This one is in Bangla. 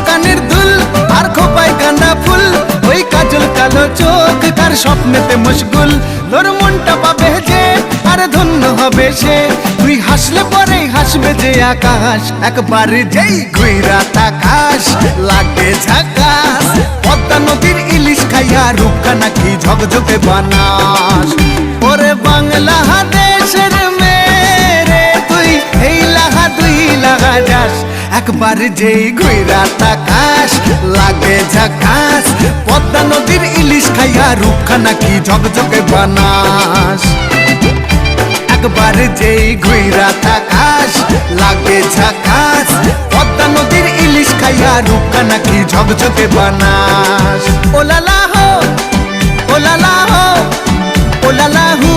কানের দুল আর খোপায় গাঁদা ফুল, ওই কাজল কালো চোখ কার স্বপ্নেতে মশগুল। তোর মনটা পাবে যে আর ধন্য হবে সে, তুই হাসলে পরে হাসবে যে আকাশ। একবার যেই ঘুইরা তাকাস লাগে ঝাকাস, পদ্মা নদীর ইলিশ খাইয়া রূপকা নাকি ঝকঝকে বানাস। ওরে বাংলা দেশের মেরে তুই এই লাহা দুই লাগা যাস, একবার যেই ঘুইরা তাকাস লাগে ঝাকাস, পদ্মা নদীর ইলিশ খাইয়া রূপকা নাকি ঝকঝকে বানাস। একবার যেই ঘুইরা তাকাস লাগে ঝাকাস, পদ্মা নদীর ইলিশ খাইয়া রূপকা নাকি ঝকঝকে বানাস। ও লালা হো, ও লালা হো, ও লালা হু।